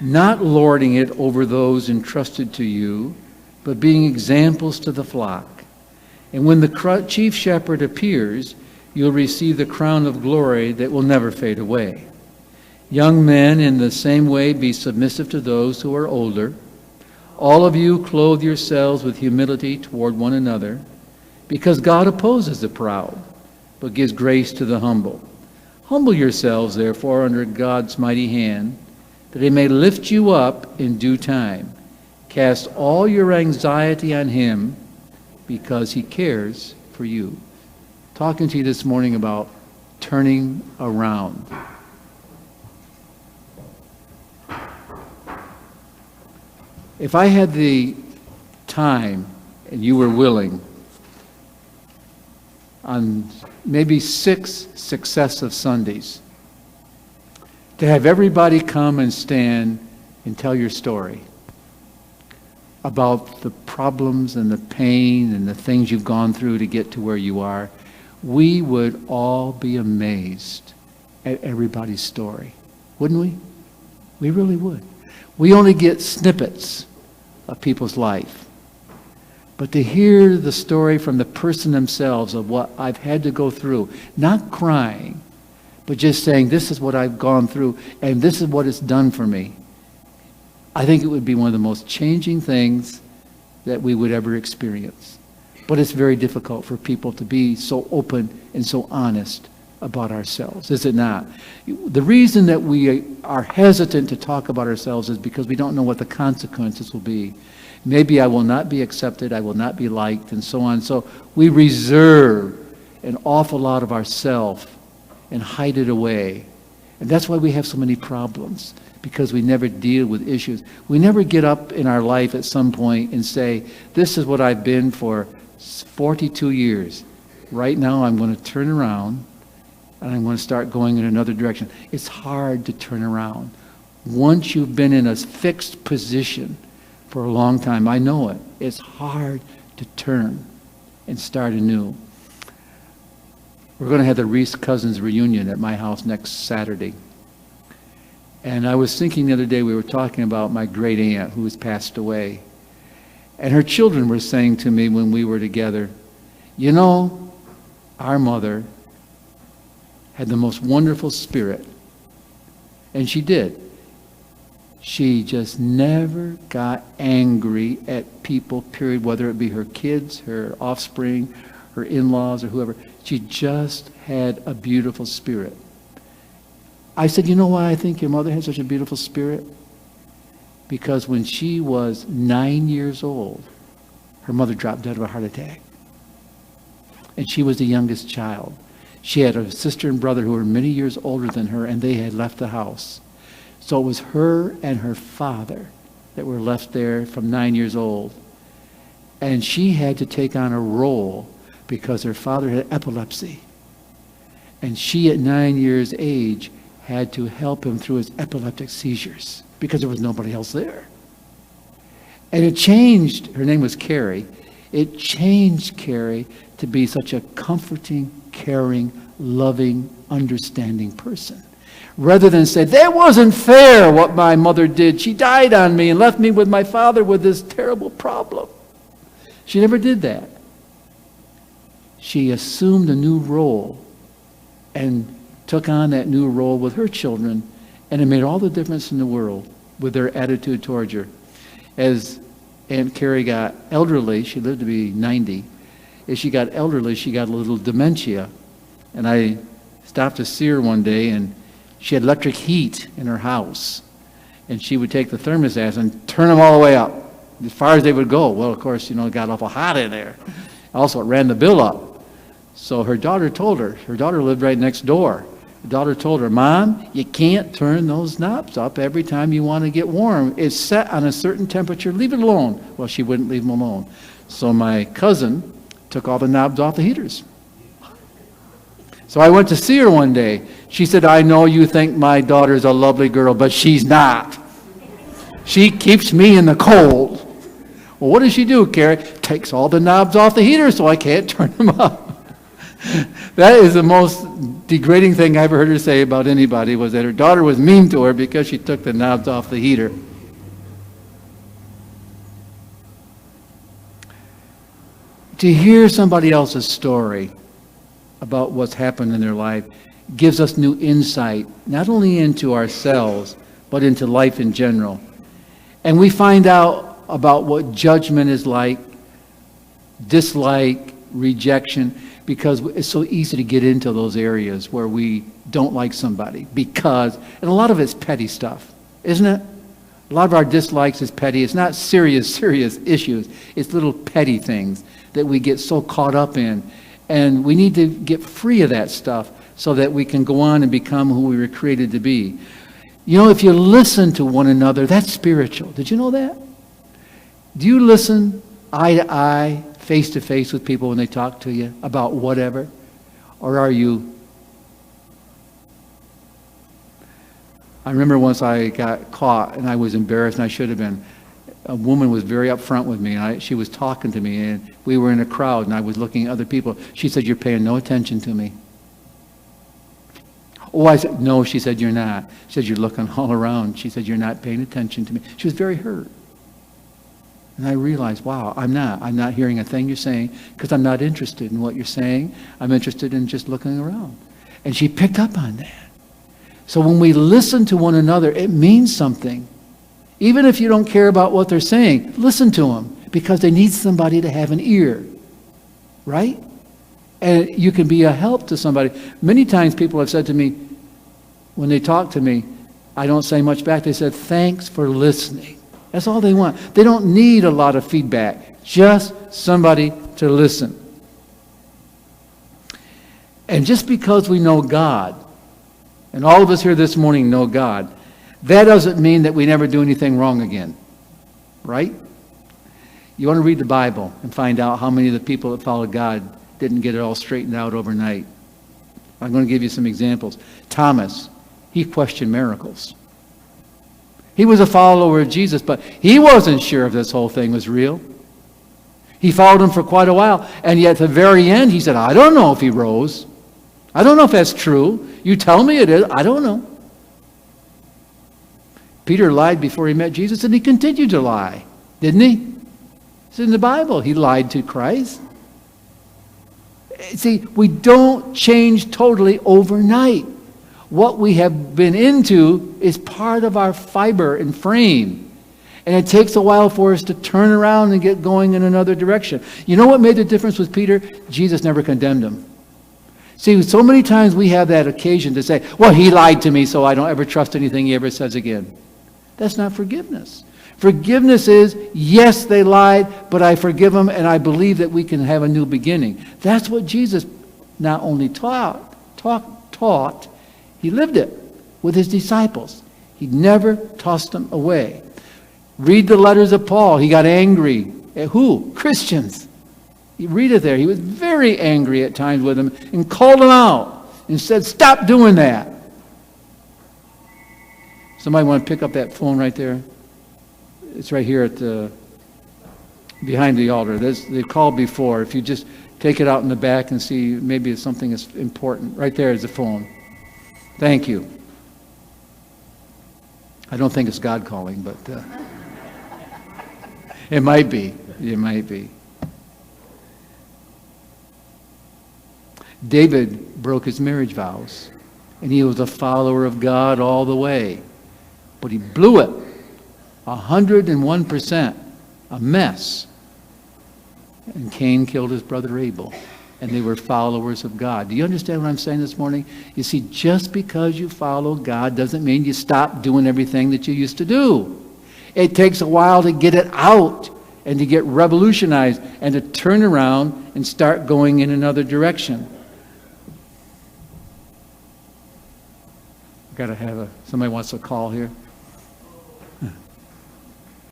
not lording it over those entrusted to you, but being examples to the flock. And when the chief shepherd appears, you'll receive the crown of glory that will never fade away. Young men, in the same way, be submissive to those who are older. All of you clothe yourselves with humility toward one another, because God opposes the proud, but gives grace to the humble. Humble yourselves, therefore, under God's mighty hand, that he may lift you up in due time. Cast all your anxiety on him, because he cares for you. Talking to you this morning about turning around. If I had the time and you were willing, on maybe 6 successive Sundays, to have everybody come and stand and tell your story about the problems and the pain and the things you've gone through to get to where you are, we would all be amazed at everybody's story. Wouldn't we? We really would. We only get snippets of people's life. But to hear the story from the person themselves of what I've had to go through, not crying, but just saying, this is what I've gone through, and this is what it's done for me. I think it would be one of the most changing things that we would ever experience. But it's very difficult for people to be so open and so honest about ourselves, is it not? The reason that we are hesitant to talk about ourselves is because we don't know what the consequences will be. Maybe I will not be accepted, I will not be liked, and so on. So we reserve an awful lot of ourselves and hide it away. And that's why we have so many problems, because we never deal with issues. We never get up in our life at some point and say, this is what I've been for 42 years. Right now I'm going to turn around and I'm going to start going in another direction. It's hard to turn around. Once you've been in a fixed position for a long time, I know it. It's hard to turn and start anew. We're going to have the Reese Cousins reunion at my house next Saturday. And I was thinking the other day, we were talking about my great aunt who has passed away. And her children were saying to me when we were together, you know, our mother had the most wonderful spirit. And she did. She just never got angry at people, period, whether it be her kids, her offspring, her in-laws, or whoever. She just had a beautiful spirit. I said, you know why I think your mother had such a beautiful spirit? Because when she was 9 years old, her mother dropped dead of a heart attack. And she was the youngest child. She had a sister and brother who were many years older than her, and they had left the house. So it was her and her father that were left there from 9 years old. And she had to take on a role because her father had epilepsy. And she, at 9 years age, had to help him through his epileptic seizures because there was nobody else there. And it changed, her name was Carrie, it changed Carrie to be such a comforting, caring, loving, understanding person. Rather than say, that wasn't fair what my mother did. She died on me and left me with my father with this terrible problem. She never did that. She assumed a new role and took on that new role with her children, and it made all the difference in the world with their attitude towards her. As Aunt Carrie got elderly, she lived to be 90. As she got elderly, she got a little dementia. And I stopped to see her one day, and she had electric heat in her house. And she would take the thermostats and turn them all the way up, as far as they would go. Well, of course, it got awful hot in there. Also, it ran the bill up. So her daughter told her, her daughter lived right next door. The daughter told her, Mom, you can't turn those knobs up every time you want to get warm. It's set on a certain temperature. Leave it alone. Well, she wouldn't leave them alone. So my cousin took all the knobs off the heaters. So I went to see her one day. She said, I know you think my daughter's a lovely girl, but she's not. She keeps me in the cold. Well, what does she do, Carrie? Takes all the knobs off the heater so I can't turn them up. That is the most degrading thing I ever heard her say about anybody, was that her daughter was mean to her because she took the knobs off the heater. To hear somebody else's story about what's happened in their life gives us new insight, not only into ourselves, but into life in general. And we find out about what judgment is like, dislike, rejection, because it's so easy to get into those areas where we don't like somebody because, and a lot of it's petty stuff, isn't it? A lot of our dislikes is petty. It's not serious issues. It's little petty things that we get so caught up in. And we need to get free of that stuff so that we can go on and become who we were created to be. You know, if you listen to one another, that's spiritual. Did you know that? Do you listen eye to eye, face to face with people when they talk to you about whatever? Or are you... I remember once I got caught and I was embarrassed, and I should have been. A woman was very upfront with me, and she was talking to me, and we were in a crowd, and I was looking at other people. She said, "You're paying no attention to me." Oh, I said, "No," she said, "You're not." She said, "You're looking all around." She said, "You're not paying attention to me." She was very hurt. And I realized, wow, I'm not hearing a thing you're saying because I'm not interested in what you're saying. I'm interested in just looking around. And she picked up on that. So when we listen to one another, it means something. Even if you don't care about what they're saying, listen to them because they need somebody to have an ear, right? And you can be a help to somebody. Many times people have said to me, when they talk to me, I don't say much back. They said, "Thanks for listening." That's all they want. They don't need a lot of feedback, just somebody to listen. And just because we know God, and all of us here this morning know God, that doesn't mean that we never do anything wrong again, right? You want to read the Bible and find out how many of the people that followed God didn't get it all straightened out overnight. I'm going to give you some examples. Thomas, he questioned miracles. He was a follower of Jesus, but he wasn't sure if this whole thing was real. He followed him for quite a while, and yet at the very end, he said, "I don't know if he rose. I don't know if that's true. You tell me it is. I don't know." Peter lied before he met Jesus, and he continued to lie, didn't he? It's in the Bible. He lied to Christ. See, we don't change totally overnight. What we have been into is part of our fiber and frame. And it takes a while for us to turn around and get going in another direction. You know what made the difference with Peter? Jesus never condemned him. See, so many times we have that occasion to say, "Well, he lied to me, so I don't ever trust anything he ever says again." That's not forgiveness. Forgiveness is, yes, they lied, but I forgive them, and I believe that we can have a new beginning. That's what Jesus not only taught, he lived it with his disciples. He never tossed them away. Read the letters of Paul. He got angry at who? Christians. You read it there. He was very angry at times with them and called them out and said, "Stop doing that." Somebody want to pick up that phone right there? It's right here at behind the altar. They've called before. If you just take it out in the back and see, maybe it's something that's important. Right there is the phone. Thank you. I don't think it's God calling, but it might be. It might be. David broke his marriage vows, and he was a follower of God all the way. But he blew it. 101%. A mess. And Cain killed his brother Abel. And they were followers of God. Do you understand what I'm saying this morning? You see, just because you follow God doesn't mean you stop doing everything that you used to do. It takes a while to get it out and to get revolutionized and to turn around and start going in another direction. Got to have somebody wants to call here.